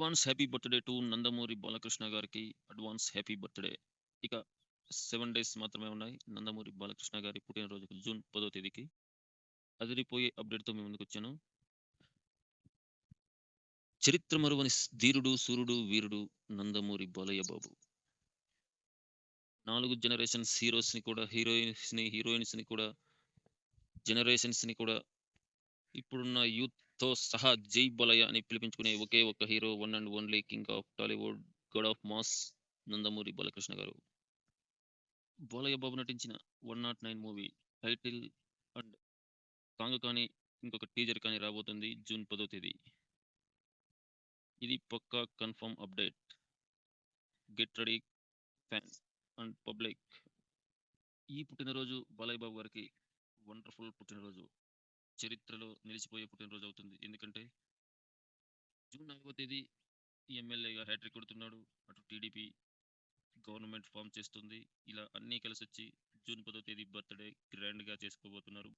Advance happy birthday to Nandamuri Balakrishna గారికి. Advance happy birthday. ఇక 7 days మాత్రమే ఉన్నాయి నందమూరి బాలకృష్ణ గారి పుట్టినరోజుకు, జూన్ 10వ తేదీకి. అదిరిపోయే అప్డేట్తో మీ ముందుకు వచ్చాను. చరిత్ర మరువని ధీరుడు, సూర్యుడు, వీరుడు నందమూరి బాలయ్య బాబు. 4 జనరేషన్స్ హీరోస్ని కూడా, హీరోయిన్స్ని కూడా, జనరేషన్స్ని కూడా ఇప్పుడున్న యూత్‌తో సహా జై బాలయ్య అని పిలిపించుకునే ఒకే ఒక్క hero, one and only king of Tollywood, God of mass Nandamuri Balakrishna గారు. బాలయ్య బాబు నటించిన 109 మూవీ టైటిల్ అండ్ సాంగ్ కానీ, ఇంకొక టీజర్ కానీ రాబోతుంది జూన్ 10వ తేదీ. ఇది పక్కా confirm update. Get ready fans and public. ఈ పుట్టినరోజు బాలయ్య బాబు గారికి వండర్ఫుల్ పుట్టినరోజు. చరిత్రలో నిలిచిపోయే పుట్టినరోజు అవుతుంది. ఎందుకంటే జూన్ 4వ తేదీ ఎమ్మెల్యేగా హ్యాట్రిక్ కొడుతున్నాడు. అటు టీడీపీ గవర్నమెంట్ ఫామ్ చేస్తుంది. ఇలా అన్నీ కలిసొచ్చి జూన్ 10వ తేదీ బర్త్డే గ్రాండ్గా చేసుకోబోతున్నారు.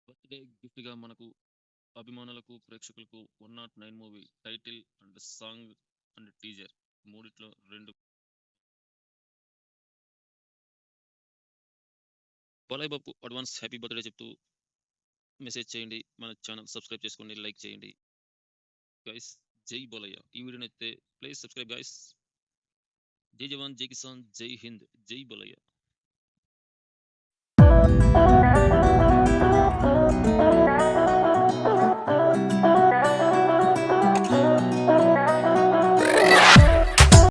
బర్త్డే గిఫ్ట్గా మనకు అభిమానులకు, ప్రేక్షకులకు 109 movie title and song and teaser మూడిట్లో 2. Balayya Babu advance happy birthday చెప్తూ మెసేజ్ చేయండి. మన ఛానల్ సబ్స్క్రైబ్ చేసుకోండి, లైక్ చేయండి గైస్. జై బాలయ్య. ఈ వీడియో నచ్చితే ప్లీజ్ సబ్స్క్రైబ్ గైస్. జై జవాన్, జై కిసాన్, జై హింద్, జై బాలయ్య.